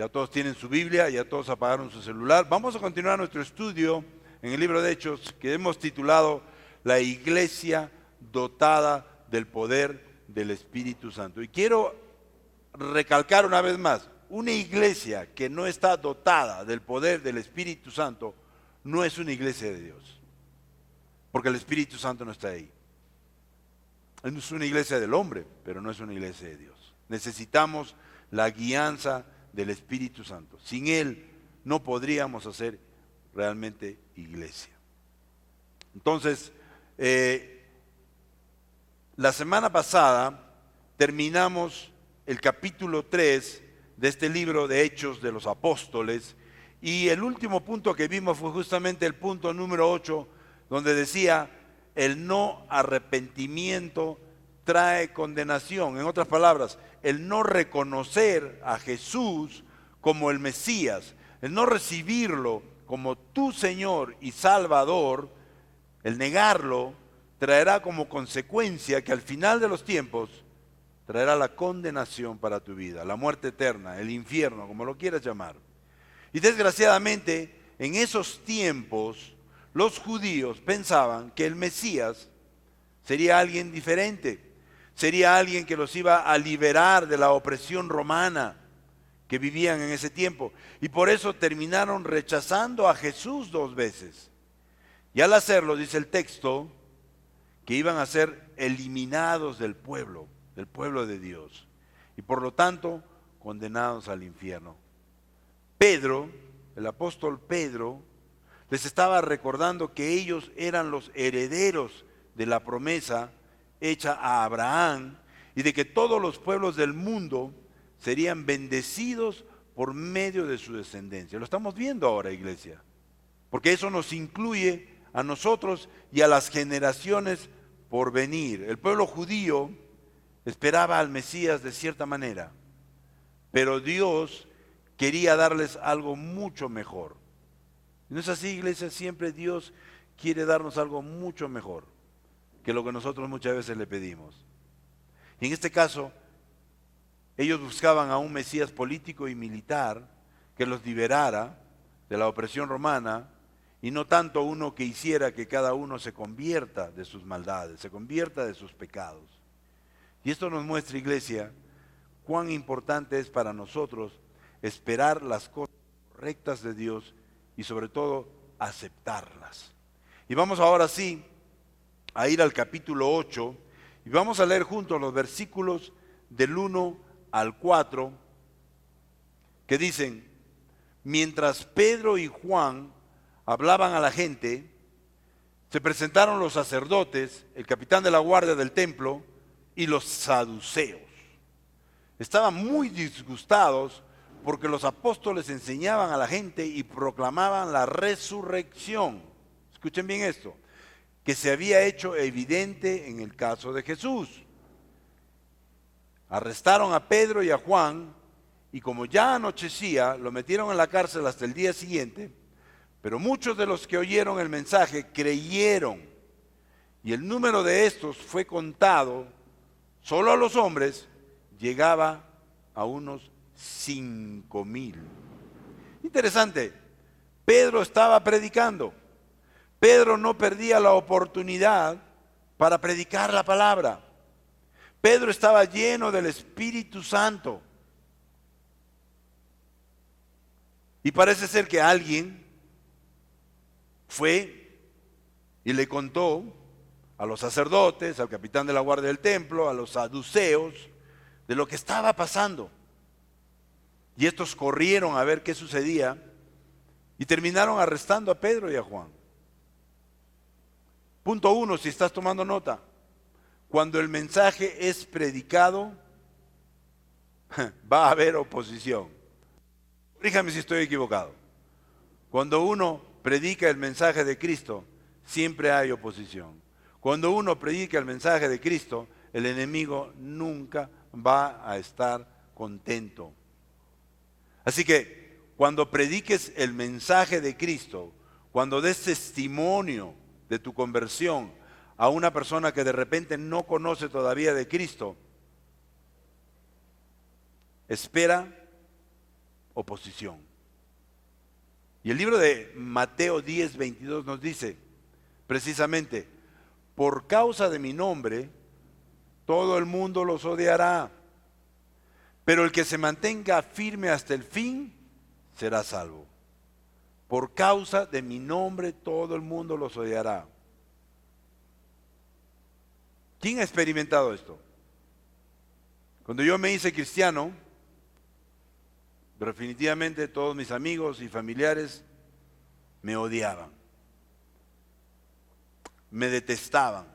Ya todos tienen su Biblia, ya todos apagaron su celular. Vamos a continuar nuestro estudio en el libro de Hechos que hemos titulado La iglesia dotada del poder del Espíritu Santo. Y quiero recalcar una vez más, una iglesia que no está dotada del poder del Espíritu Santo no es una iglesia de Dios, porque el Espíritu Santo no está ahí. Es una iglesia del hombre, pero no es una iglesia de Dios. Necesitamos la guianza del Espíritu Santo. Sin Él no podríamos hacer realmente iglesia. Entonces, la semana pasada terminamos el capítulo 3 de este libro de Hechos de los Apóstoles, y el último punto que vimos fue justamente el punto número 8, donde decía, el no arrepentimiento trae condenación. En otras palabras, el no reconocer a Jesús como el Mesías, el no recibirlo como tu Señor y Salvador, el negarlo, traerá como consecuencia que al final de los tiempos traerá la condenación para tu vida, la muerte eterna, el infierno, como lo quieras llamar. Y desgraciadamente, en esos tiempos, los judíos pensaban que el Mesías sería alguien diferente, sería alguien que los iba a liberar de la opresión romana que vivían en ese tiempo. Y por eso terminaron rechazando a Jesús 2 veces. Y al hacerlo, dice el texto, que iban a ser eliminados del pueblo de Dios. Y por lo tanto, condenados al infierno. Pedro, el apóstol Pedro, les estaba recordando que ellos eran los herederos de la promesa hecha a Abraham y de que todos los pueblos del mundo serían bendecidos por medio de su descendencia. Lo estamos viendo ahora, iglesia, porque eso nos incluye a nosotros y a las generaciones por venir. El pueblo judío esperaba al Mesías de cierta manera, pero Dios quería darles algo mucho mejor. ¿No es así, iglesia? Siempre Dios quiere darnos algo mucho mejor que lo que nosotros muchas veces le pedimos. Y en este caso, ellos buscaban a un Mesías político y militar que los liberara de la opresión romana, y no tanto uno que hiciera que cada uno se convierta de sus maldades, se convierta de sus pecados. Y esto nos muestra, iglesia, cuán importante es para nosotros esperar las cosas correctas de Dios y sobre todo aceptarlas. Y vamos ahora sí a ir al capítulo 8 y vamos a leer juntos los versículos del 1 al 4 que dicen, mientras Pedro y Juan hablaban a la gente, se presentaron los sacerdotes, el capitán de la guardia del templo y los saduceos. Estaban muy disgustados porque los apóstoles enseñaban a la gente y proclamaban la resurrección. Escuchen bien esto, que se había hecho evidente en el caso de Jesús. Arrestaron a Pedro y a Juan y como ya anochecía, lo metieron en la cárcel hasta el día siguiente, pero muchos de los que oyeron el mensaje creyeron y el número de estos fue contado, solo a los hombres llegaba a unos 5,000. Interesante, Pedro estaba predicando. Pedro no perdía la oportunidad para predicar la palabra. Pedro estaba lleno del Espíritu Santo. Y parece ser que alguien fue y le contó a los sacerdotes, al capitán de la guardia del templo, a los saduceos, de lo que estaba pasando. Y estos corrieron a ver qué sucedía y terminaron arrestando a Pedro y a Juan. Punto 1, si estás tomando nota. Cuando el mensaje es predicado, va a haber oposición. Dígame si estoy equivocado. Cuando uno predica el mensaje de Cristo, siempre hay oposición. Cuando uno predica el mensaje de Cristo, el enemigo nunca va a estar contento. Así que cuando prediques el mensaje de Cristo, cuando des testimonio de tu conversión a una persona que de repente no conoce todavía de Cristo, espera oposición. Y el libro de Mateo 10:22 nos dice precisamente, por causa de mi nombre, todo el mundo los odiará, pero el que se mantenga firme hasta el fin será salvo. Por causa de mi nombre, todo el mundo los odiará. ¿Quién ha experimentado esto? Cuando yo me hice cristiano, definitivamente todos mis amigos y familiares me odiaban, me detestaban,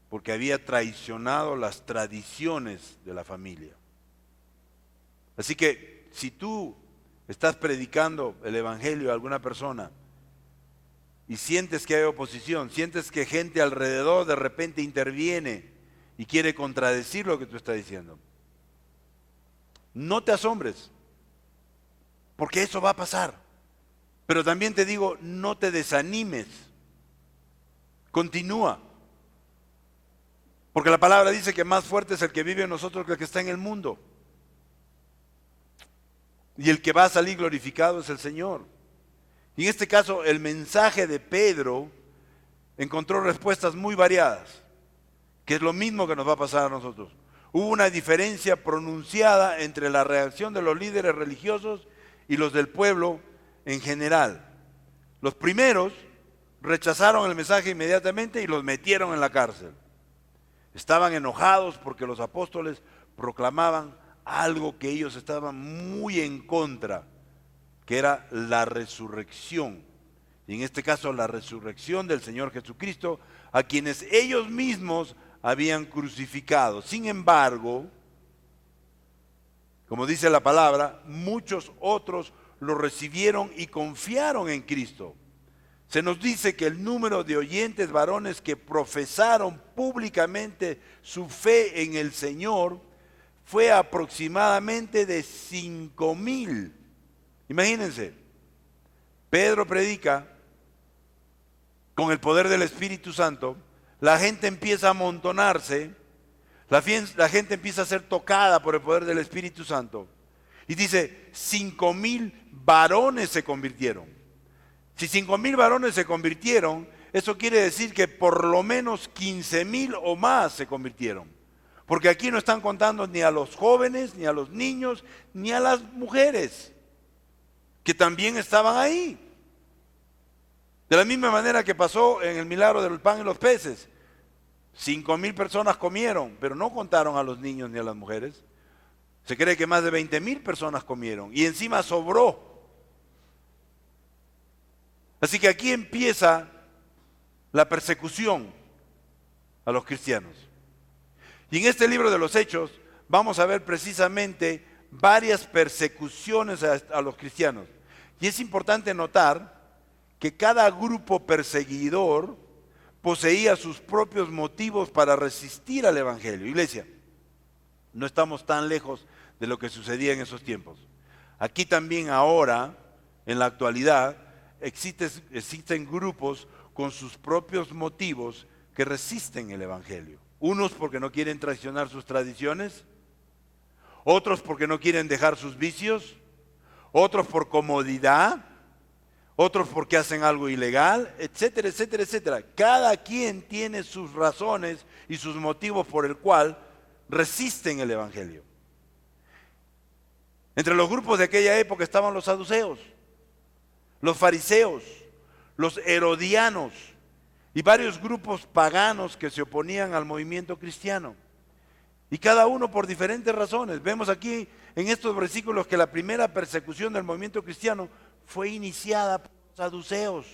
porque había traicionado las tradiciones de la familia. Así que si tú estás predicando el evangelio a alguna persona y sientes que hay oposición, sientes que gente alrededor de repente interviene y quiere contradecir lo que tú estás diciendo, no te asombres, porque eso va a pasar. Pero también te digo, no te desanimes, continúa. Porque la palabra dice que más fuerte es el que vive en nosotros que el que está en el mundo. Y el que va a salir glorificado es el Señor. Y en este caso, el mensaje de Pedro encontró respuestas muy variadas, que es lo mismo que nos va a pasar a nosotros. Hubo una diferencia pronunciada entre la reacción de los líderes religiosos y los del pueblo en general. Los primeros rechazaron el mensaje inmediatamente y los metieron en la cárcel. Estaban enojados porque los apóstoles proclamaban algo que ellos estaban muy en contra, que era la resurrección. Y en este caso la resurrección del Señor Jesucristo, a quienes ellos mismos habían crucificado. Sin embargo, como dice la palabra, muchos otros lo recibieron y confiaron en Cristo. Se nos dice que el número de oyentes varones que profesaron públicamente su fe en el Señor fue aproximadamente de 5,000. Imagínense, Pedro predica con el poder del Espíritu Santo, la gente empieza a amontonarse, la gente empieza a ser tocada por el poder del Espíritu Santo. Y dice, 5,000 varones se convirtieron. Si 5,000 varones se convirtieron, eso quiere decir que por lo menos 15,000 o más se convirtieron. Porque aquí no están contando ni a los jóvenes, ni a los niños, ni a las mujeres, que también estaban ahí. De la misma manera que pasó en el milagro del pan y los peces. 5,000 personas comieron, pero no contaron a los niños ni a las mujeres. Se cree que más de 20,000 personas comieron y encima sobró. Así que aquí empieza la persecución a los cristianos. Y en este libro de los Hechos vamos a ver precisamente varias persecuciones a los cristianos. Y es importante notar que cada grupo perseguidor poseía sus propios motivos para resistir al Evangelio. Iglesia, no estamos tan lejos de lo que sucedía en esos tiempos. Aquí también ahora, en la actualidad, existen grupos con sus propios motivos que resisten el Evangelio. Unos porque no quieren traicionar sus tradiciones, otros porque no quieren dejar sus vicios, otros por comodidad, otros porque hacen algo ilegal, etcétera, etcétera, etcétera. Cada quien tiene sus razones y sus motivos por el cual resisten el Evangelio. Entre los grupos de aquella época estaban los saduceos, los fariseos, los herodianos y varios grupos paganos que se oponían al movimiento cristiano. Y cada uno por diferentes razones. Vemos aquí en estos versículos que la primera persecución del movimiento cristiano fue iniciada por los saduceos.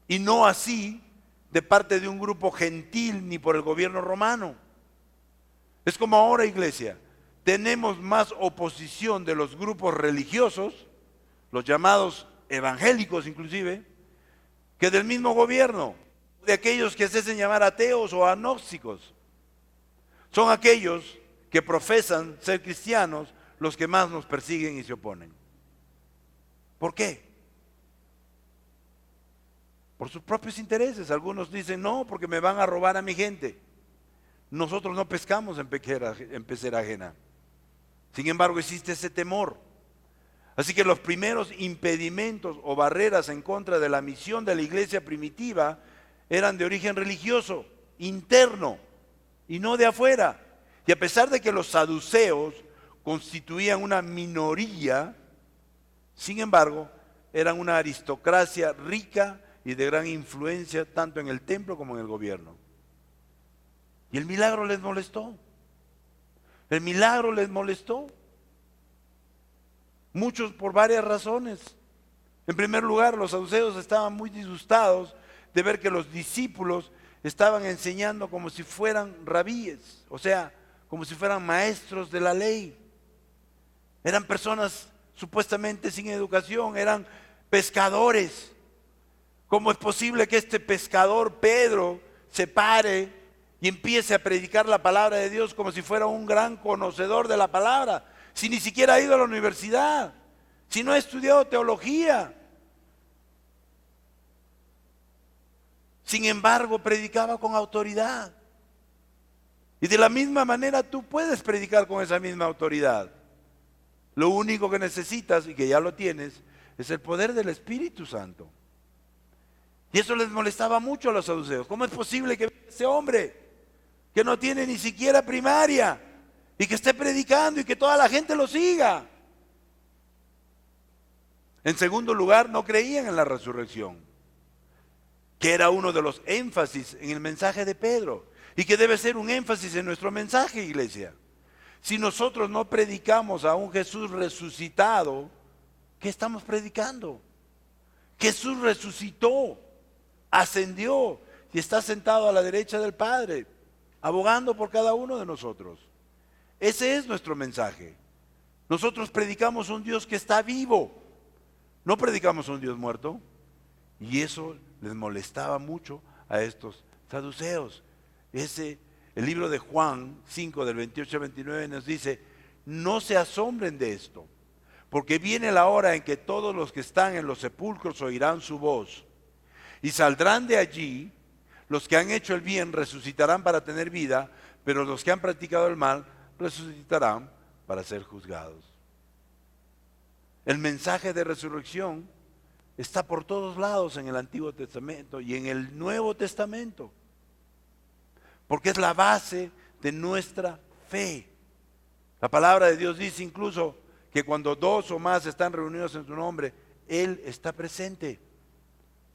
Y no así de parte de un grupo gentil ni por el gobierno romano. Es como ahora, iglesia, tenemos más oposición de los grupos religiosos, los llamados evangélicos inclusive, que del mismo gobierno, de aquellos que se hacen llamar ateos o agnósticos. Son aquellos que profesan ser cristianos los que más nos persiguen y se oponen. ¿Por qué? Por sus propios intereses. Algunos dicen, no, porque me van a robar a mi gente. Nosotros no pescamos en pecera ajena. Sin embargo, existe ese temor. Así que los primeros impedimentos o barreras en contra de la misión de la iglesia primitiva eran de origen religioso, interno, y no de afuera. Y a pesar de que los saduceos constituían una minoría, sin embargo, eran una aristocracia rica y de gran influencia tanto en el templo como en el gobierno. Y el milagro les molestó. El milagro les molestó. Muchos por varias razones. En primer lugar, los saduceos estaban muy disgustados de ver que los discípulos estaban enseñando como si fueran rabíes, o sea, como si fueran maestros de la ley. Eran personas supuestamente sin educación, eran pescadores. ¿Cómo es posible que este pescador Pedro se pare y empiece a predicar la palabra de Dios como si fuera un gran conocedor de la palabra? Si ni siquiera ha ido a la universidad, si no ha estudiado teología. Sin embargo, predicaba con autoridad. Y de la misma manera tú puedes predicar con esa misma autoridad. Lo único que necesitas, y que ya lo tienes, es el poder del Espíritu Santo. Y eso les molestaba mucho a los saduceos. ¿Cómo es posible que ese hombre que no tiene ni siquiera primaria y que esté predicando y que toda la gente lo siga? En segundo lugar, no creían en la resurrección, que era uno de los énfasis en el mensaje de Pedro y que debe ser un énfasis en nuestro mensaje, iglesia. Si nosotros no predicamos a un Jesús resucitado, ¿qué estamos predicando? Jesús resucitó, ascendió y está sentado a la derecha del Padre, abogando por cada uno de nosotros. Ese es nuestro mensaje. Nosotros predicamos a un Dios que está vivo, no predicamos a un Dios muerto. Y eso les molestaba mucho a estos saduceos. El libro de Juan 5, del 28 al 29 nos dice: no se asombren de esto, porque viene la hora en que todos los que están en los sepulcros oirán su voz, y saldrán de allí. Los que han hecho el bien resucitarán para tener vida, pero los que han practicado el mal resucitarán para ser juzgados. El mensaje de resurrección está por todos lados en el Antiguo Testamento y en el Nuevo Testamento, porque es la base de nuestra fe. La palabra de Dios dice incluso que cuando dos o más están reunidos en su nombre, Él está presente,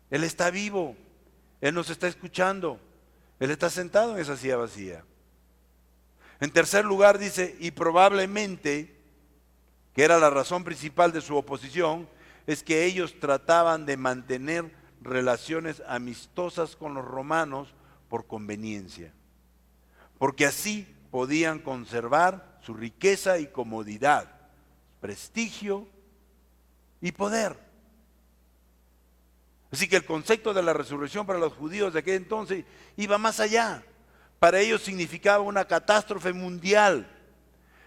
Él está vivo, Él nos está escuchando, Él está sentado en esa silla vacía. En tercer lugar dice, y probablemente, que era la razón principal de su oposición, es que ellos trataban de mantener relaciones amistosas con los romanos por conveniencia, porque así podían conservar su riqueza y comodidad, prestigio y poder. Así que el concepto de la resurrección para los judíos de aquel entonces iba más allá. Para ellos significaba una catástrofe mundial,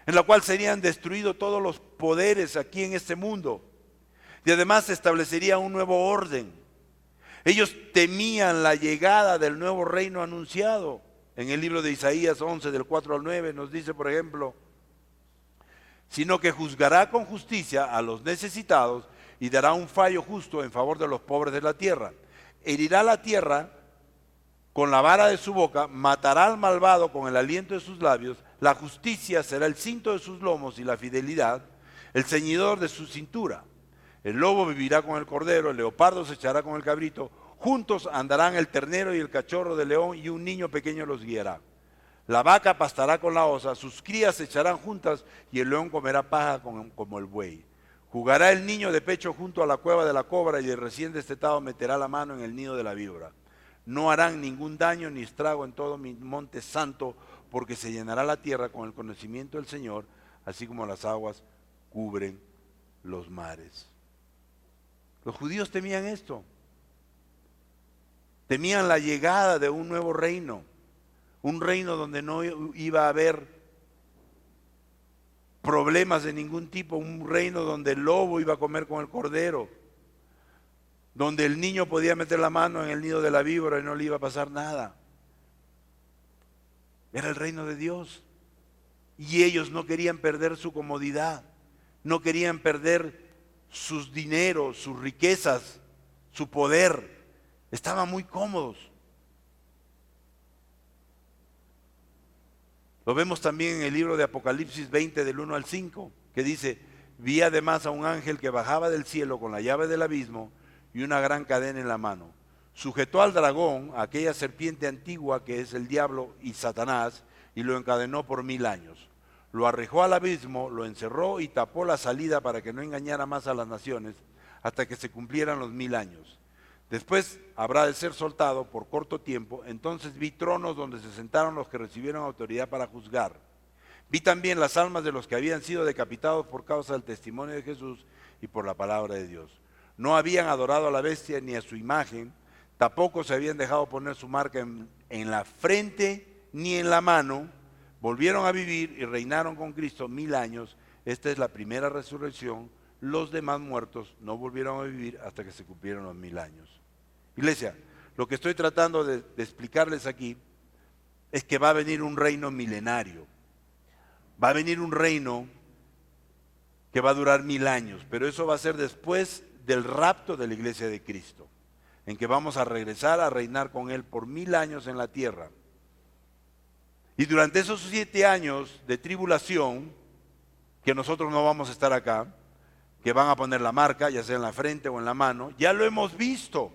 en la cual serían destruidos todos los poderes aquí en este mundo. Y además se establecería un nuevo orden. Ellos temían la llegada del nuevo reino anunciado. En el libro de Isaías 11, del 4 al 9, nos dice, por ejemplo, sino que juzgará con justicia a los necesitados y dará un fallo justo en favor de los pobres de la tierra. Herirá la tierra con la vara de su boca, matará al malvado con el aliento de sus labios, la justicia será el cinto de sus lomos y la fidelidad, el ceñidor de su cintura. El lobo vivirá con el cordero, el leopardo se echará con el cabrito, juntos andarán el ternero y el cachorro de león, y un niño pequeño los guiará. La vaca pastará con la osa, sus crías se echarán juntas, y el león comerá paja como el buey. Jugará el niño de pecho junto a la cueva de la cobra, y el recién destetado meterá la mano en el nido de la víbora. No harán ningún daño ni estrago en todo mi monte santo, porque se llenará la tierra con el conocimiento del Señor, así como las aguas cubren los mares. Los judíos temían esto. Temían la llegada de un nuevo reino, un reino donde no iba a haber problemas de ningún tipo, un reino donde el lobo iba a comer con el cordero, donde el niño podía meter la mano en el nido de la víbora y no le iba a pasar nada. Era el reino de Dios. Y ellos no querían perder su comodidad, no querían perder sus dineros, sus riquezas, su poder. Estaban muy cómodos. Lo vemos también en el libro de Apocalipsis 20 del 1 al 5, que dice: vi además a un ángel que bajaba del cielo con la llave del abismo y una gran cadena en la mano. Sujetó al dragón, a aquella serpiente antigua que es el diablo y Satanás, y lo encadenó por 1000 años. Lo arrojó al abismo, lo encerró y tapó la salida para que no engañara más a las naciones hasta que se cumplieran los 1000 años. Después habrá de ser soltado por corto tiempo. Entonces vi tronos donde se sentaron los que recibieron autoridad para juzgar. Vi también las almas de los que habían sido decapitados por causa del testimonio de Jesús y por la palabra de Dios. No habían adorado a la bestia ni a su imagen, tampoco se habían dejado poner su marca en la frente ni en la mano. Volvieron a vivir y reinaron con Cristo 1000 años. Esta es la primera resurrección. Los demás muertos no volvieron a vivir hasta que se cumplieron los 1000 años. Iglesia, lo que estoy tratando de explicarles aquí es que va a venir un reino milenario. Va a venir un reino que va a durar 1000 años, pero eso va a ser después del rapto de la iglesia de Cristo, en que vamos a regresar a reinar con Él por 1000 años en la tierra. Y durante esos 7 años de tribulación, que nosotros no vamos a estar acá, que van a poner la marca, ya sea en la frente o en la mano, ya lo hemos visto.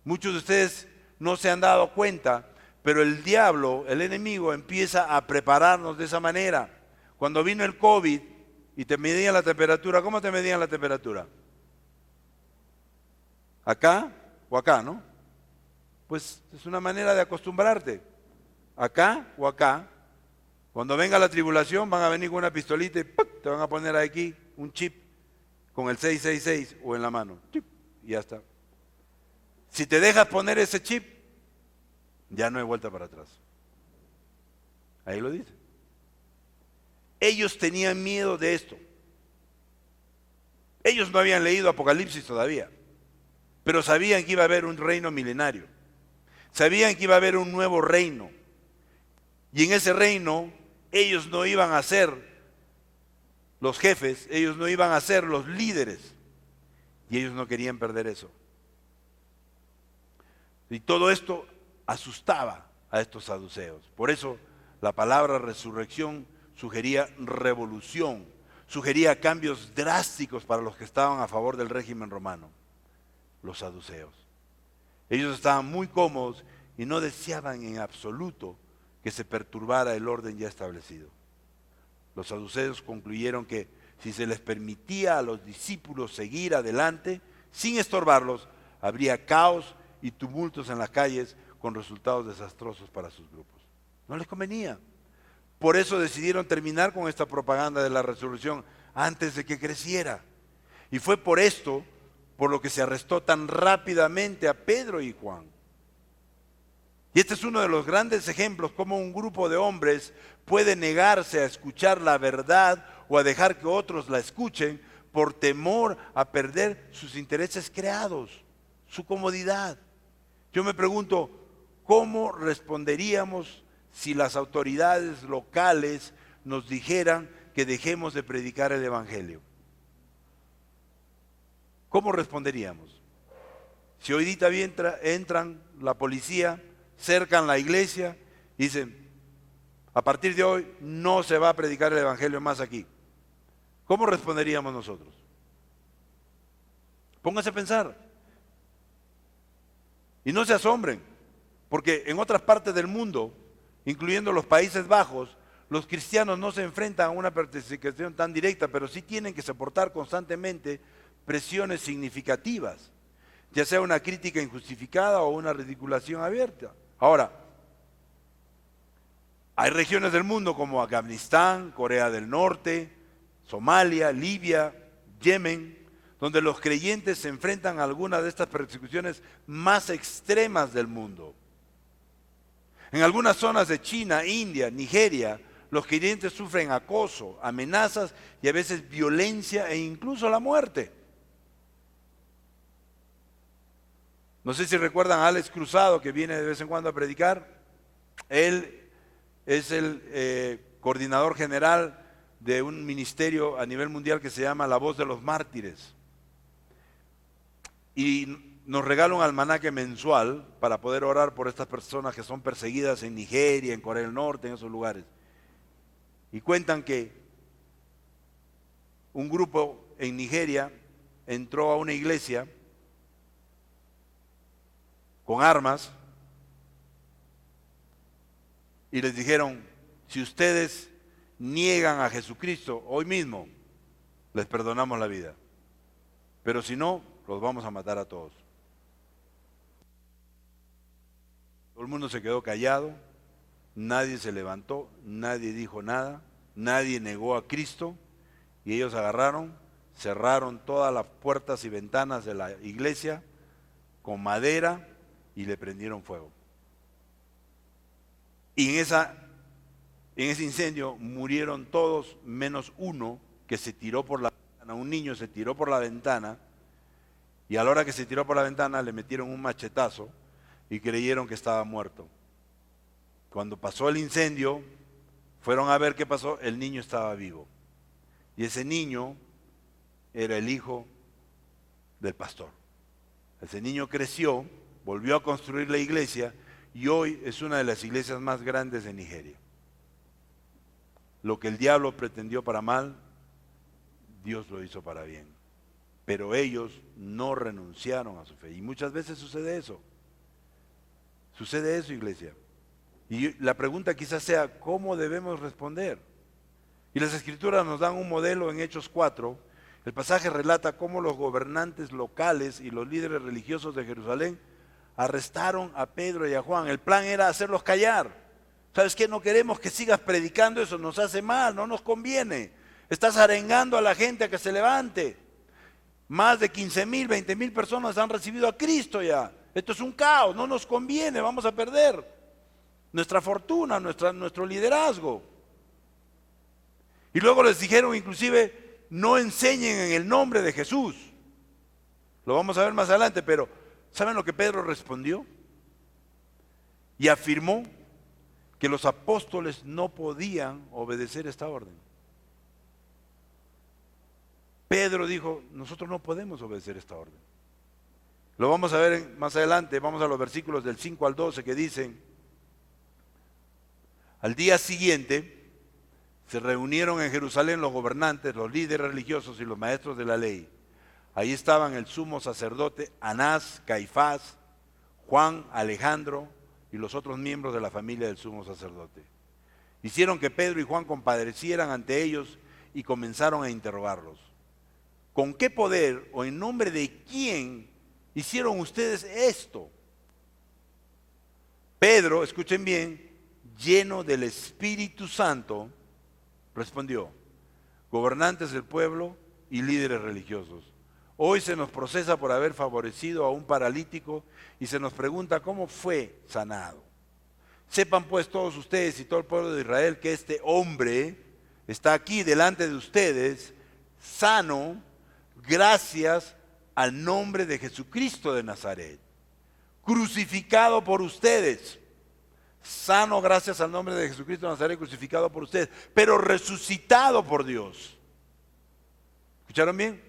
Muchos de ustedes no se han dado cuenta, pero el diablo, el enemigo, empieza a prepararnos de esa manera. Cuando vino el COVID y te medían la temperatura, ¿cómo te medían la temperatura? ¿Acá o acá, no? Pues es una manera de acostumbrarte. Acá o acá. Cuando venga la tribulación van a venir con una pistolita y ¡puc! Te van a poner aquí un chip con el 666 o en la mano. Chip, y ya está. Si te dejas poner ese chip, ya no hay vuelta para atrás. Ahí lo dice. Ellos tenían miedo de esto. Ellos no habían leído Apocalipsis todavía, pero sabían que iba a haber un reino milenario. Sabían que iba a haber un nuevo reino. Y en ese reino ellos no iban a ser los jefes, ellos no iban a ser los líderes. Y ellos no querían perder eso. Y todo esto asustaba a estos saduceos. Por eso la palabra resurrección sugería revolución, sugería cambios drásticos para los que estaban a favor del régimen romano, los saduceos. Ellos estaban muy cómodos y no deseaban en absoluto que se perturbara el orden ya establecido. Los saduceos concluyeron que si se les permitía a los discípulos seguir adelante, sin estorbarlos, habría caos y tumultos en las calles con resultados desastrosos para sus grupos. No les convenía. Por eso decidieron terminar con esta propaganda de la resurrección antes de que creciera. Y fue por esto por lo que se arrestó tan rápidamente a Pedro y Juan. Y este es uno de los grandes ejemplos cómo un grupo de hombres puede negarse a escuchar la verdad o a dejar que otros la escuchen por temor a perder sus intereses creados, su comodidad. Yo me pregunto, ¿cómo responderíamos si las autoridades locales nos dijeran que dejemos de predicar el Evangelio? ¿Cómo responderíamos? Si hoy día entran la policía, cercan la iglesia y dicen, a partir de hoy no se va a predicar el Evangelio más aquí. ¿Cómo responderíamos nosotros? Pónganse a pensar. Y no se asombren, porque en otras partes del mundo, incluyendo los Países Bajos, los cristianos no se enfrentan a una persecución tan directa, pero sí tienen que soportar constantemente presiones significativas, ya sea una crítica injustificada o una ridiculación abierta. Ahora, hay regiones del mundo como Afganistán, Corea del Norte, Somalia, Libia, Yemen, donde los creyentes se enfrentan a algunas de estas persecuciones más extremas del mundo. En algunas zonas de China, India, Nigeria, los creyentes sufren acoso, amenazas y a veces violencia e incluso la muerte. No sé si recuerdan a Alex Cruzado, que viene de vez en cuando a predicar. Él es el coordinador general de un ministerio a nivel mundial que se llama La Voz de los Mártires. Y nos regala un almanaque mensual para poder orar por estas personas que son perseguidas en Nigeria, en Corea del Norte, en esos lugares. Y cuentan que un grupo en Nigeria entró a una iglesia con armas y les dijeron: si ustedes niegan a Jesucristo hoy mismo, les perdonamos la vida, pero si no, los vamos a matar a todos. Todo el mundo se quedó callado, nadie se levantó, nadie dijo nada, nadie negó a Cristo, y ellos agarraron, cerraron todas las puertas y ventanas de la iglesia con madera y le prendieron fuego. Y en ese incendio murieron todos menos uno que se tiró por la ventana. Un niño se tiró por la ventana y a la hora que se tiró por la ventana le metieron un machetazo y creyeron que estaba muerto. Cuando pasó el incendio, fueron a ver qué pasó, el niño estaba vivo. Y ese niño era el hijo del pastor. Ese niño creció, volvió a construir la iglesia y hoy es una de las iglesias más grandes de Nigeria. Lo que el diablo pretendió para mal, Dios lo hizo para bien. Pero ellos no renunciaron a su fe. Y muchas veces sucede eso. Sucede eso, iglesia. Y la pregunta quizás sea, ¿cómo debemos responder? Y las Escrituras nos dan un modelo en Hechos 4. El pasaje relata cómo los gobernantes locales y los líderes religiosos de Jerusalén arrestaron a Pedro y a Juan. El plan era hacerlos callar. ¿Sabes qué? No queremos que sigas predicando, eso nos hace mal, no nos conviene. Estás arengando a la gente a que se levante. Más de 15,000, 20,000 personas han recibido a Cristo ya. Esto es un caos, no nos conviene, vamos a perder nuestra fortuna, nuestro liderazgo. Y luego les dijeron inclusive, no enseñen en el nombre de Jesús. Lo vamos a ver más adelante, pero ¿saben lo que Pedro respondió? Y afirmó que los apóstoles no podían obedecer esta orden. Pedro dijo, nosotros no podemos obedecer esta orden. Lo vamos a ver más adelante, vamos a los versículos del 5 al 12 que dicen, al día siguiente se reunieron en Jerusalén los gobernantes, los líderes religiosos y los maestros de la ley. Ahí estaban el sumo sacerdote Anás, Caifás, Juan, Alejandro y los otros miembros de la familia del sumo sacerdote. Hicieron que Pedro y Juan compadecieran ante ellos y comenzaron a interrogarlos. ¿Con qué poder o en nombre de quién hicieron ustedes esto? Pedro, escuchen bien, lleno del Espíritu Santo, respondió, gobernantes del pueblo y líderes religiosos, hoy se nos procesa por haber favorecido a un paralítico y se nos pregunta cómo fue sanado. Sepan pues todos ustedes y todo el pueblo de Israel que este hombre está aquí delante de ustedes, sano, gracias al nombre de Jesucristo de Nazaret, crucificado por ustedes. Sano gracias al nombre de Jesucristo de Nazaret, crucificado por ustedes, pero resucitado por Dios. ¿Escucharon bien?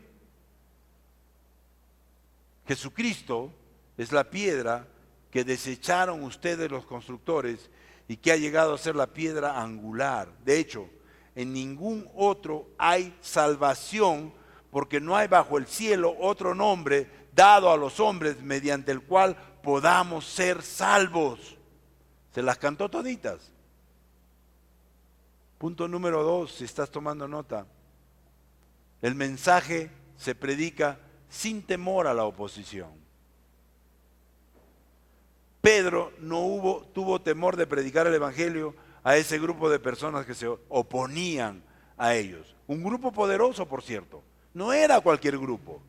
Jesucristo es la piedra que desecharon ustedes los constructores y que ha llegado a ser la piedra angular. De hecho, en ningún otro hay salvación, porque no hay bajo el cielo otro nombre dado a los hombres mediante el cual podamos ser salvos. Se las cantó toditas. Punto número 2, si estás tomando nota. El mensaje se predica sin temor a la oposición. Pedro no tuvo temor de predicar el evangelio a ese grupo de personas que se oponían a ellos. Un grupo poderoso, por cierto. No era cualquier grupo.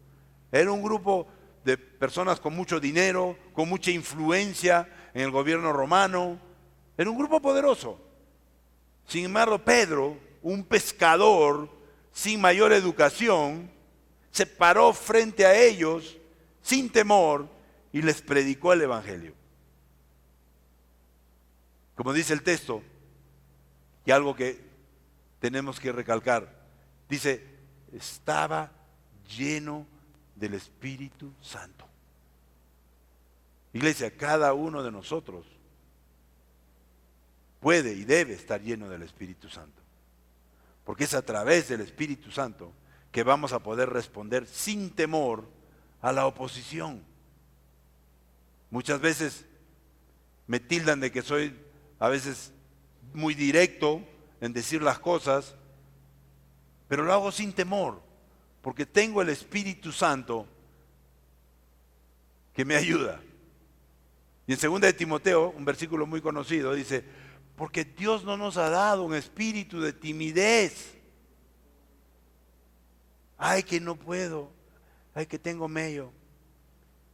Era un grupo de personas con mucho dinero, con mucha influencia en el gobierno romano. Era un grupo poderoso. Sin embargo, Pedro, un pescador sin mayor educación, se paró frente a ellos sin temor y les predicó el evangelio. Como dice el texto, y algo que tenemos que recalcar. Dice, estaba lleno del Espíritu Santo. Iglesia, cada uno de nosotros puede y debe estar lleno del Espíritu Santo. Porque es a través del Espíritu Santo que vamos a poder responder sin temor a la oposición. Muchas veces me tildan de que soy a veces muy directo en decir las cosas, pero lo hago sin temor, porque tengo el Espíritu Santo que me ayuda. Y en 2 de Timoteo, un versículo muy conocido, dice, porque Dios no nos ha dado un espíritu de timidez. Ay, que no puedo. Ay, que tengo mello.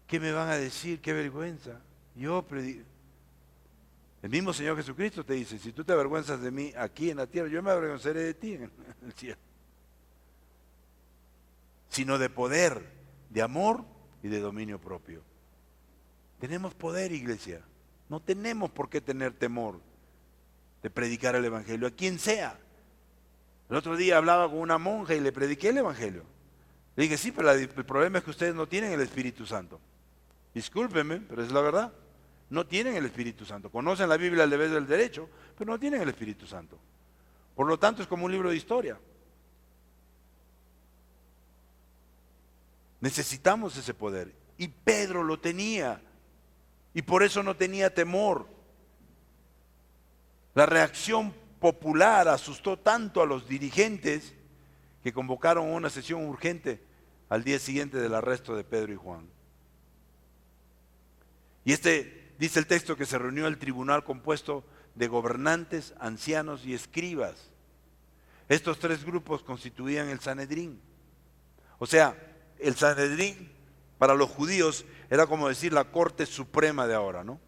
¿Qué me van a decir? Qué vergüenza. Yo predico. El mismo Señor Jesucristo te dice, si tú te avergüenzas de mí aquí en la tierra, yo me avergonzaré de ti en el cielo. Sino de poder, de amor y de dominio propio. Tenemos poder, iglesia. No tenemos por qué tener temor de predicar el Evangelio, a quien sea. El otro día hablaba con una monja y le prediqué el Evangelio. Le dije, sí, pero el problema es que ustedes no tienen el Espíritu Santo. Discúlpenme, pero es la verdad. No tienen el Espíritu Santo. Conocen la Biblia al deber del derecho, pero no tienen el Espíritu Santo. Por lo tanto, es como un libro de historia. Necesitamos ese poder. Y Pedro lo tenía. Y por eso no tenía temor. La reacción popular asustó tanto a los dirigentes que convocaron una sesión urgente al día siguiente del arresto de Pedro y Juan. Y dice el texto que se reunió el tribunal compuesto de gobernantes, ancianos y escribas. Estos tres grupos constituían el Sanedrín. O sea, el Sanedrín para los judíos era como decir la Corte Suprema de ahora, ¿no?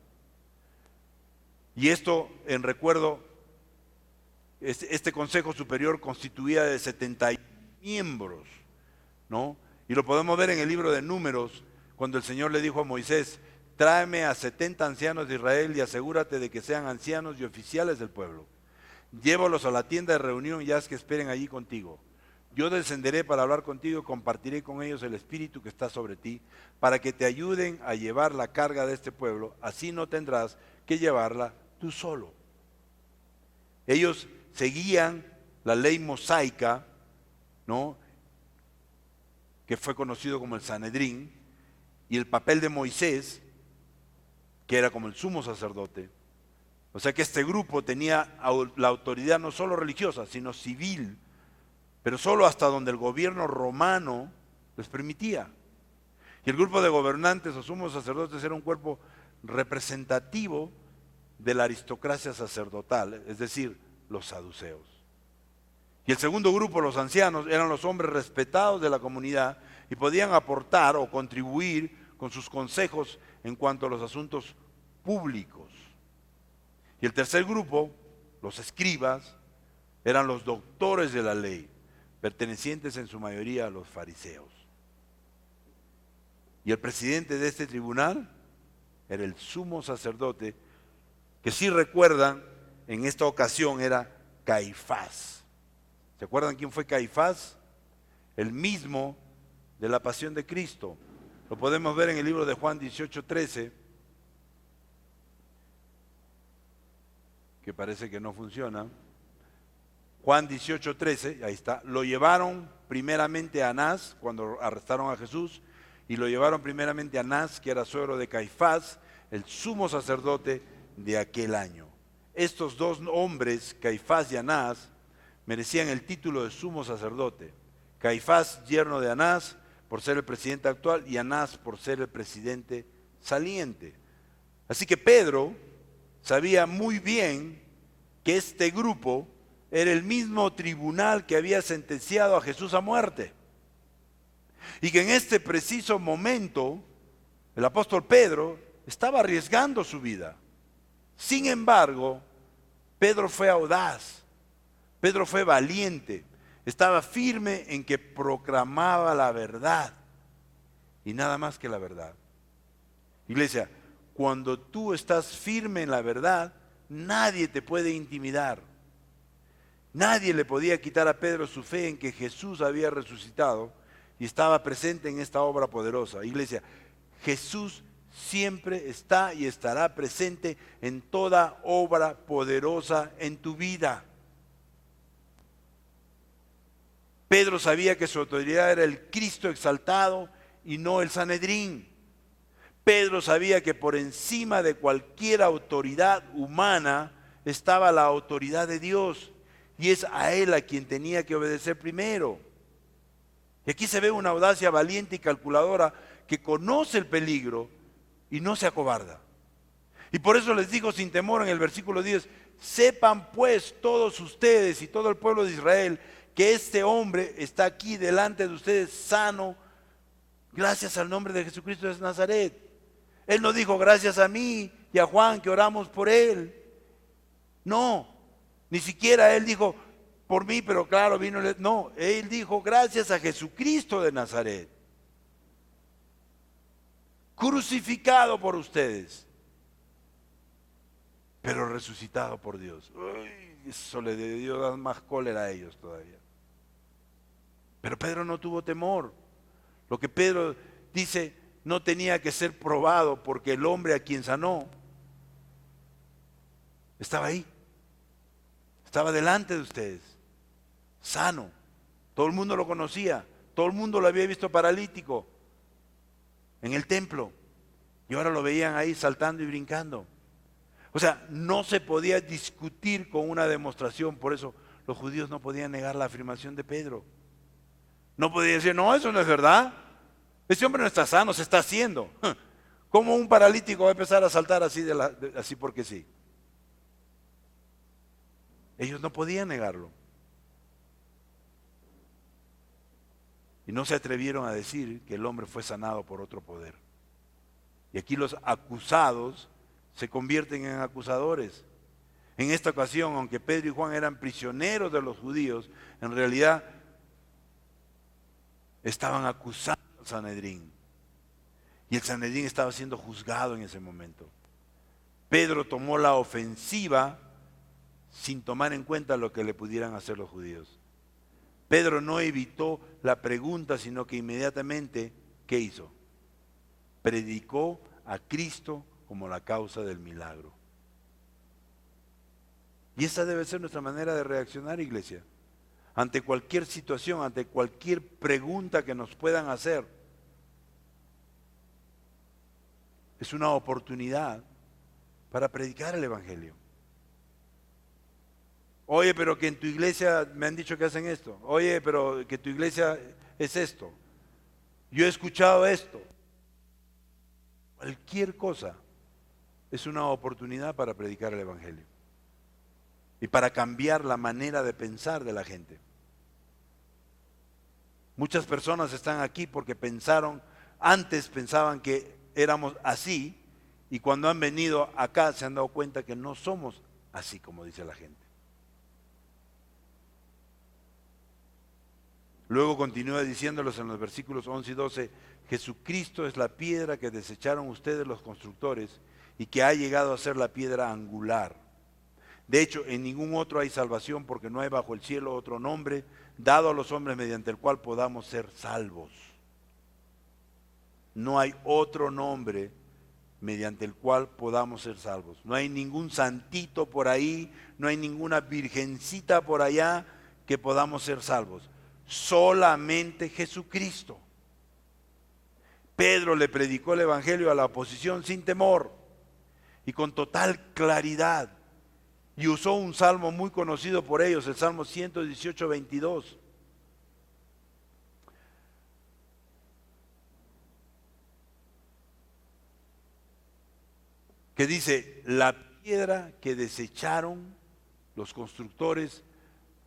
Y esto, en recuerdo, este Consejo Superior constituía de 70 miembros, ¿no? Y lo podemos ver en el libro de Números, cuando el Señor le dijo a Moisés, tráeme a 70 ancianos de Israel y asegúrate de que sean ancianos y oficiales del pueblo. Llévalos a la tienda de reunión y haz que esperen allí contigo. Yo descenderé para hablar contigo y compartiré con ellos el espíritu que está sobre ti, para que te ayuden a llevar la carga de este pueblo, así no tendrás que llevarla tú solo. Ellos seguían la ley mosaica, ¿no?, que fue conocido como el Sanedrín, y el papel de Moisés, que era como el sumo sacerdote. O sea que este grupo tenía la autoridad no solo religiosa, sino civil, pero solo hasta donde el gobierno romano les permitía. Y el grupo de gobernantes o sumos sacerdotes era un cuerpo representativo de la aristocracia sacerdotal, es decir, los saduceos. Y el segundo grupo, los ancianos, eran los hombres respetados de la comunidad y podían aportar o contribuir con sus consejos en cuanto a los asuntos públicos. Y el tercer grupo, los escribas, eran los doctores de la ley, pertenecientes en su mayoría a los fariseos. Y el presidente de este tribunal era el sumo sacerdote, que si recuerdan, en esta ocasión era Caifás. ¿Se acuerdan quién fue Caifás? El mismo de la pasión de Cristo. Lo podemos ver en el libro de Juan 18:13, que parece que no funciona. Juan 18:13, ahí está. Lo llevaron primeramente a Anás, cuando arrestaron a Jesús, y lo llevaron primeramente a Anás, que era suegro de Caifás, el sumo sacerdote de aquel año. Estos dos hombres, Caifás y Anás, merecían el título de sumo sacerdote. Caifás, yerno de Anás, por ser el presidente actual, y Anás por ser el presidente saliente. Así que Pedro sabía muy bien que este grupo era el mismo tribunal que había sentenciado a Jesús a muerte. Y que en este preciso momento el apóstol Pedro estaba arriesgando su vida. Sin embargo, Pedro fue audaz, Pedro fue valiente, estaba firme en que proclamaba la verdad y nada más que la verdad. Iglesia, cuando tú estás firme en la verdad, nadie te puede intimidar. Nadie le podía quitar a Pedro su fe en que Jesús había resucitado y estaba presente en esta obra poderosa. Iglesia, Jesús siempre está y estará presente en toda obra poderosa en tu vida. Pedro sabía que su autoridad era el Cristo exaltado y no el Sanedrín. Pedro sabía que por encima de cualquier autoridad humana estaba la autoridad de Dios, y es a Él a quien tenía que obedecer primero. Y aquí se ve una audacia valiente y calculadora que conoce el peligro y no se acobarda. Y por eso les digo sin temor en el versículo 10, sepan pues todos ustedes y todo el pueblo de Israel que este hombre está aquí delante de ustedes sano, gracias al nombre de Jesucristo de Nazaret. Él no dijo gracias a mí y a Juan que oramos por él. No, ni siquiera él dijo por mí, pero claro, vino. No, él dijo gracias a Jesucristo de Nazaret, crucificado por ustedes, pero resucitado por Dios. Uy, eso le dio más cólera a ellos todavía. Pero Pedro no tuvo temor. Lo que Pedro dice no tenía que ser probado porque el hombre a quien sanó estaba ahí. Estaba delante de ustedes, sano. Todo el mundo lo conocía, todo el mundo lo había visto paralítico en el templo y ahora lo veían ahí saltando y brincando. O sea, no se podía discutir con una demostración, por eso los judíos no podían negar la afirmación de Pedro. No podían decir, no, eso no es verdad, ese hombre no está sano, se está haciendo. ¿Cómo un paralítico va a empezar a saltar así, así porque sí? Ellos no podían negarlo. Y no se atrevieron a decir que el hombre fue sanado por otro poder. Y aquí los acusados se convierten en acusadores. En esta ocasión, aunque Pedro y Juan eran prisioneros de los judíos, en realidad estaban acusando al Sanedrín. Y el Sanedrín estaba siendo juzgado en ese momento. Pedro tomó la ofensiva sin tomar en cuenta lo que le pudieran hacer los judíos. Pedro no evitó la pregunta, sino que inmediatamente, ¿qué hizo? Predicó a Cristo como la causa del milagro. Y esa debe ser nuestra manera de reaccionar, iglesia. Ante cualquier situación, ante cualquier pregunta que nos puedan hacer, es una oportunidad para predicar el Evangelio. Oye, pero que en tu iglesia me han dicho que hacen esto. Oye, pero que tu iglesia es esto. Yo he escuchado esto. Cualquier cosa es una oportunidad para predicar el Evangelio y para cambiar la manera de pensar de la gente. Muchas personas están aquí porque antes pensaban que éramos así, y cuando han venido acá se han dado cuenta que no somos así como dice la gente. Luego continúa diciéndolos en los versículos 11 y 12, Jesucristo es la piedra que desecharon ustedes los constructores y que ha llegado a ser la piedra angular. De hecho, en ningún otro hay salvación porque no hay bajo el cielo otro nombre dado a los hombres mediante el cual podamos ser salvos. No hay otro nombre mediante el cual podamos ser salvos. No hay ningún santito por ahí, no hay ninguna virgencita por allá que podamos ser salvos. Solamente Jesucristo. Pedro le predicó el Evangelio a la oposición sin temor y con total claridad. Y usó un salmo muy conocido por ellos, el Salmo 118, 22. Que dice, la piedra que desecharon los constructores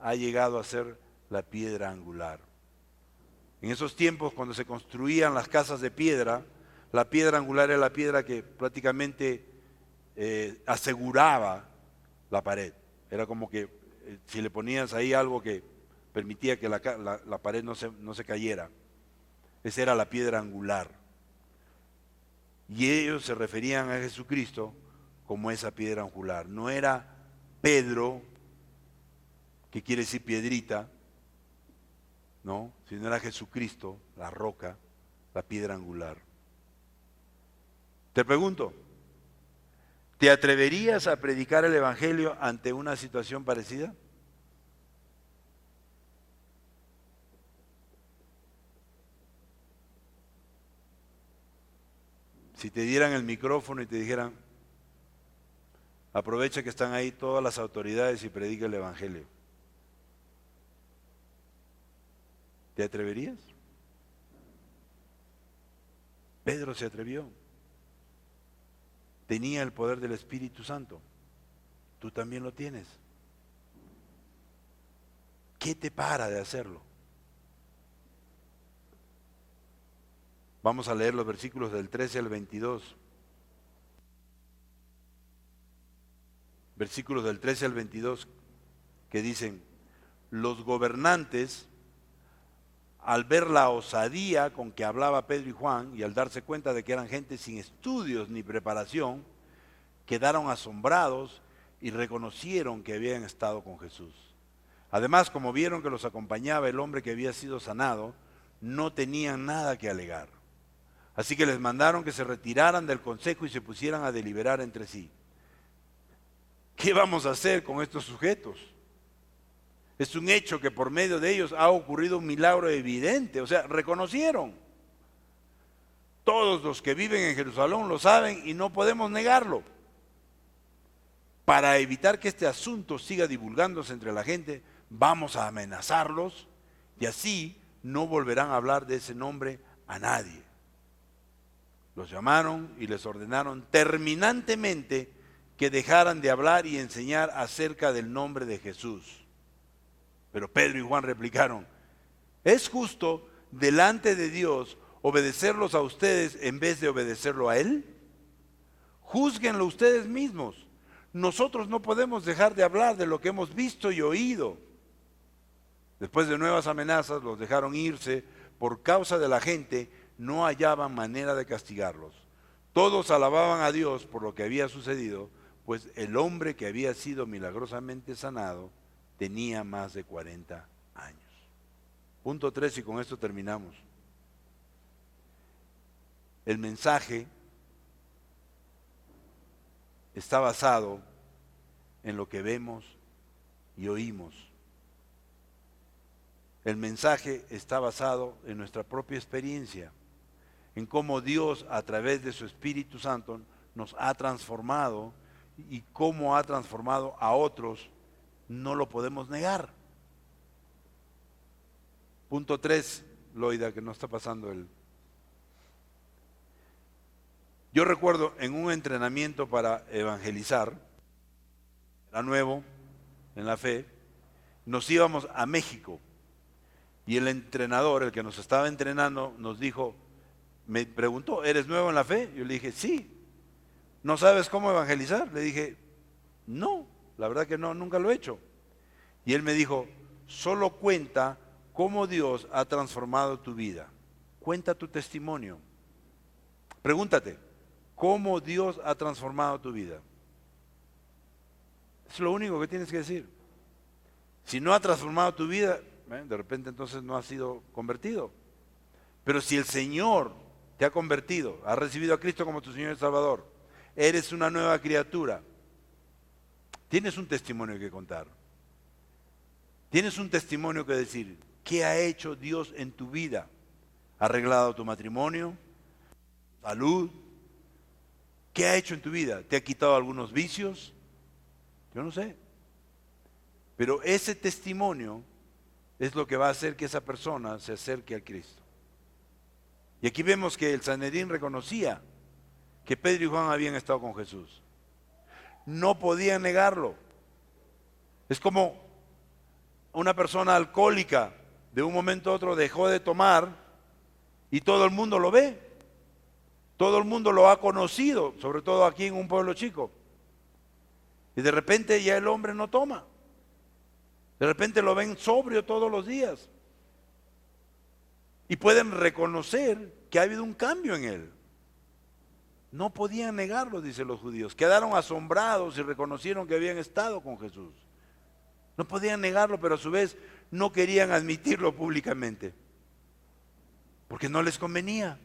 ha llegado a ser la piedra angular. En esos tiempos, cuando se construían las casas de piedra, la piedra angular era la piedra que prácticamente aseguraba la pared. Era como que si le ponías ahí algo que permitía que la pared no se cayera. Esa era la piedra angular. Y ellos se referían a Jesucristo como esa piedra angular. No era Pedro que quiere decir piedrita, ¿no? Sino era Jesucristo, la roca, la piedra angular. Te pregunto, ¿te atreverías a predicar el Evangelio ante una situación parecida? Si te dieran el micrófono y te dijeran, aprovecha que están ahí todas las autoridades y predica el Evangelio, ¿te atreverías? Pedro se atrevió. Tenía el poder del Espíritu Santo. Tú también lo tienes. ¿Qué te para de hacerlo? Vamos a leer los versículos del 13 al 22. Versículos del 13 al 22 que dicen, los gobernantes, al ver la osadía con que hablaba Pedro y Juan y al darse cuenta de que eran gente sin estudios ni preparación, quedaron asombrados y reconocieron que habían estado con Jesús. Además, como vieron que los acompañaba el hombre que había sido sanado, no tenían nada que alegar. Así que les mandaron que se retiraran del consejo y se pusieran a deliberar entre sí. ¿Qué vamos a hacer con estos sujetos? Es un hecho que por medio de ellos ha ocurrido un milagro evidente. O sea, reconocieron. Todos los que viven en Jerusalén lo saben y no podemos negarlo. Para evitar que este asunto siga divulgándose entre la gente, vamos a amenazarlos y así no volverán a hablar de ese nombre a nadie. Los llamaron y les ordenaron terminantemente que dejaran de hablar y enseñar acerca del nombre de Jesús. Pero Pedro y Juan replicaron, ¿es justo delante de Dios obedecerlos a ustedes en vez de obedecerlo a Él? Júzguenlo ustedes mismos. Nosotros no podemos dejar de hablar de lo que hemos visto y oído. Después de nuevas amenazas, los dejaron irse. Por causa de la gente, no hallaban manera de castigarlos. Todos alababan a Dios por lo que había sucedido, pues el hombre que había sido milagrosamente sanado tenía más de 40 años. Punto 3, y con esto terminamos. El mensaje está basado en lo que vemos y oímos. El mensaje está basado en nuestra propia experiencia, en cómo Dios a través de su Espíritu Santo nos ha transformado y cómo ha transformado a otros, no lo podemos negar. Punto 3, Loida, que no está pasando el... Yo recuerdo en un entrenamiento para evangelizar, era nuevo en la fe, nos íbamos a México y el entrenador, el que nos estaba entrenando, nos dijo, me preguntó, ¿eres nuevo en la fe? Yo le dije, sí. ¿No sabes cómo evangelizar? Le dije, no, la verdad que no, nunca lo he hecho. Y él me dijo, solo cuenta cómo Dios ha transformado tu vida. Cuenta tu testimonio. Pregúntate, ¿cómo Dios ha transformado tu vida? Es lo único que tienes que decir. Si no ha transformado tu vida, de repente entonces no has sido convertido. Pero si el Señor te ha convertido, has recibido a Cristo como tu Señor y Salvador, eres una nueva criatura, tienes un testimonio que contar. Tienes un testimonio que decir. ¿Qué ha hecho Dios en tu vida? ¿Ha arreglado tu matrimonio? ¿Salud? ¿Qué ha hecho en tu vida? ¿Te ha quitado algunos vicios? Yo no sé. Pero ese testimonio es lo que va a hacer que esa persona se acerque a Cristo. Y aquí vemos que el Sanedrín reconocía que Pedro y Juan habían estado con Jesús. No podían negarlo. Es como una persona alcohólica, de un momento a otro dejó de tomar y todo el mundo lo ve. Todo el mundo lo ha conocido, sobre todo aquí en un pueblo chico. Y de repente ya el hombre no toma. De repente lo ven sobrio todos los días. Y pueden reconocer que ha habido un cambio en él. No podían negarlo, dicen los judíos. Quedaron asombrados y reconocieron que habían estado con Jesús. No podían negarlo, pero a su vez no querían admitirlo públicamente, porque no les convenía.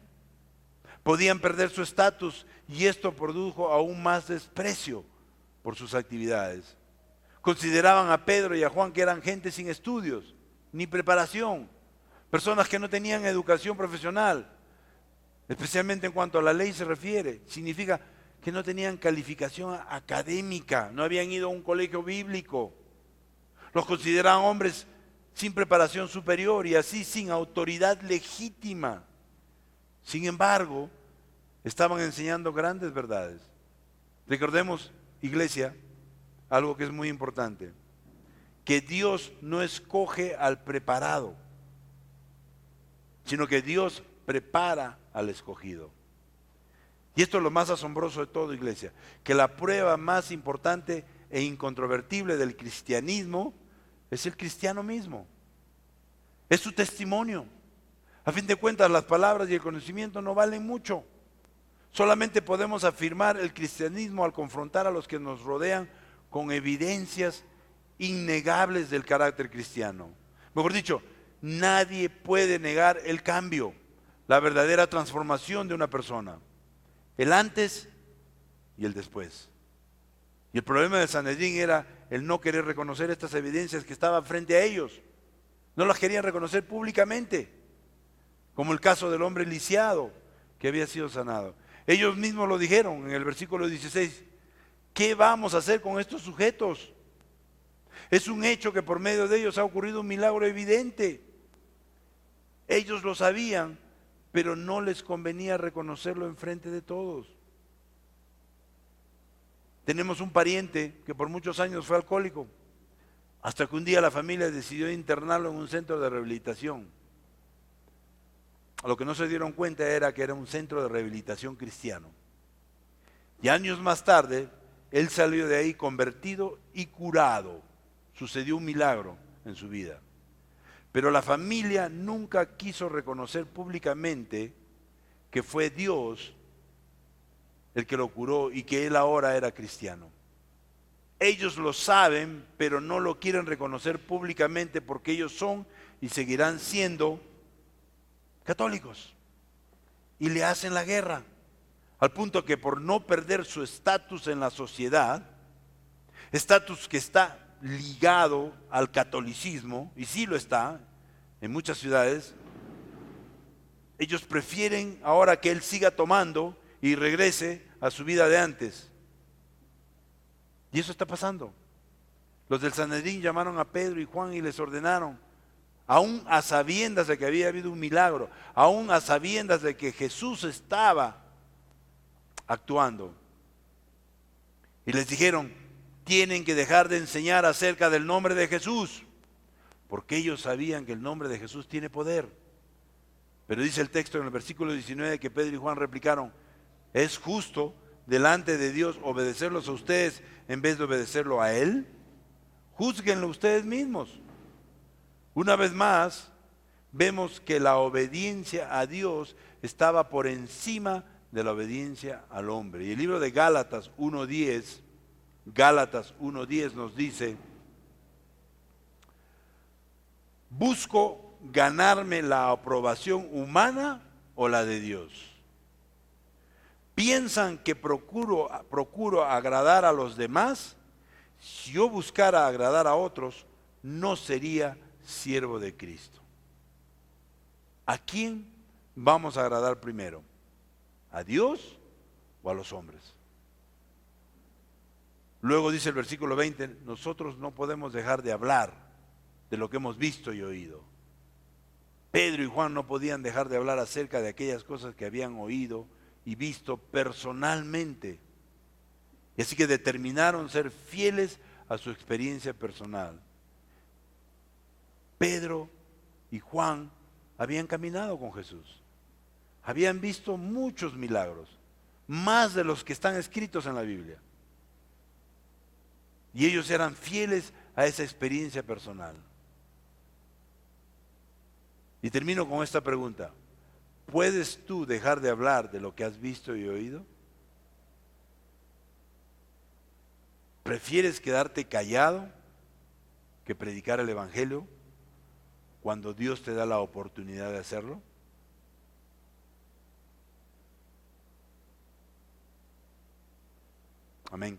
Podían perder su estatus y esto produjo aún más desprecio por sus actividades. Consideraban a Pedro y a Juan que eran gente sin estudios ni preparación, personas que no tenían educación profesional, especialmente en cuanto a la ley se refiere. Significa que no tenían calificación académica, no habían ido a un colegio bíblico. Los consideraban hombres sin preparación superior y así sin autoridad legítima. Sin embargo, estaban enseñando grandes verdades. Recordemos, iglesia, algo que es muy importante, que Dios no escoge al preparado, sino que Dios prepara al escogido. Y esto es lo más asombroso de todo, iglesia, que la prueba más importante e incontrovertible del cristianismo es el cristiano mismo. Es su testimonio. A fin de cuentas, las palabras y el conocimiento no valen mucho. Solamente podemos afirmar el cristianismo al confrontar a los que nos rodean con evidencias innegables del carácter cristiano. Mejor dicho, nadie puede negar el cambio, la verdadera transformación de una persona, el antes y el después. Y el problema de Sanedrín era el no querer reconocer estas evidencias que estaban frente a ellos. No las querían reconocer públicamente, como el caso del hombre lisiado que había sido sanado. Ellos mismos lo dijeron en el versículo 16. ¿Qué vamos a hacer con estos sujetos? Es un hecho que por medio de ellos ha ocurrido un milagro evidente. Ellos lo sabían, pero no les convenía reconocerlo enfrente de todos. Tenemos un pariente que por muchos años fue alcohólico, hasta que un día la familia decidió internarlo en un centro de rehabilitación. Lo que no se dieron cuenta era que era un centro de rehabilitación cristiano. Y años más tarde, él salió de ahí convertido y curado. Sucedió un milagro en su vida. Pero la familia nunca quiso reconocer públicamente que fue Dios el que lo curó y que él ahora era cristiano. Ellos lo saben, pero no lo quieren reconocer públicamente porque ellos son y seguirán siendo católicos. Y le hacen la guerra, al punto que por no perder su estatus en la sociedad, estatus que está ligado al catolicismo, y sí lo está en muchas ciudades, ellos prefieren ahora que él siga tomando y regrese a su vida de antes. Y eso está pasando. Los del Sanedrín llamaron a Pedro y Juan y les ordenaron, aún a sabiendas de que había habido un milagro, aún a sabiendas de que Jesús estaba actuando. Y les dijeron, tienen que dejar de enseñar acerca del nombre de Jesús, porque ellos sabían que el nombre de Jesús tiene poder. Pero dice el texto en el versículo 19 que Pedro y Juan replicaron, ¿es justo delante de Dios obedecerlos a ustedes en vez de obedecerlo a Él? Júzguenlo ustedes mismos. Una vez más, vemos que la obediencia a Dios estaba por encima de la obediencia al hombre. Y el libro de Gálatas 1:10 nos dice, ¿busco ganarme la aprobación humana o la de Dios? ¿Piensan que procuro agradar a los demás? Si yo buscara agradar a otros, no sería siervo de Cristo. ¿A quién vamos a agradar primero? ¿A Dios o a los hombres? Luego dice el versículo 20, nosotros no podemos dejar de hablar de lo que hemos visto y oído. Pedro y Juan no podían dejar de hablar acerca de aquellas cosas que habían oído y visto personalmente. Y así que determinaron ser fieles a su experiencia personal. Pedro y Juan habían caminado con Jesús. Habían visto muchos milagros, más de los que están escritos en la Biblia. Y ellos eran fieles a esa experiencia personal. Y termino con esta pregunta. ¿Puedes tú dejar de hablar de lo que has visto y oído? ¿Prefieres quedarte callado que predicar el Evangelio cuando Dios te da la oportunidad de hacerlo? Amén.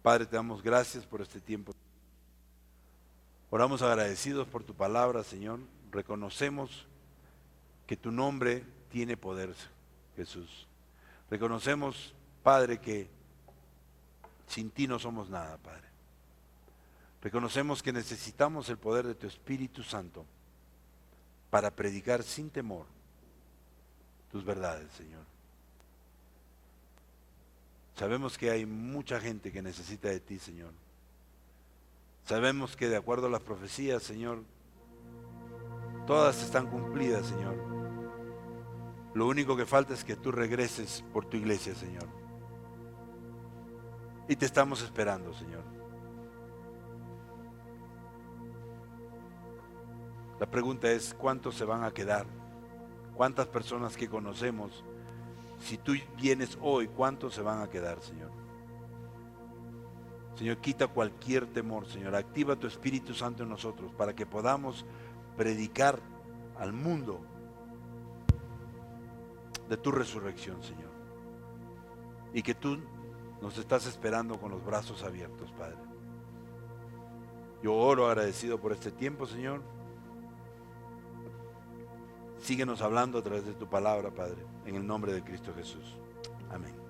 Padre, te damos gracias por este tiempo. Oramos agradecidos por tu palabra, Señor. Reconocemos que tu nombre tiene poder, Jesús. Reconocemos, Padre, que sin ti no somos nada, Padre. Reconocemos que necesitamos el poder de tu Espíritu Santo para predicar sin temor tus verdades, Señor. Sabemos que hay mucha gente que necesita de ti, Señor. Sabemos que de acuerdo a las profecías, Señor, todas están cumplidas, Señor. Lo único que falta es que tú regreses por tu iglesia, Señor. Y te estamos esperando, Señor. La pregunta es, ¿cuántos se van a quedar? ¿Cuántas personas que conocemos, si tú vienes hoy, cuántos se van a quedar, Señor? Señor, quita cualquier temor, Señor. Activa tu Espíritu Santo en nosotros para que podamos predicar al mundo de tu resurrección, Señor. Y que tú nos estás esperando con los brazos abiertos, Padre. Yo oro agradecido por este tiempo, Señor. Síguenos hablando a través de tu palabra, Padre, en el nombre de Cristo Jesús. Amén.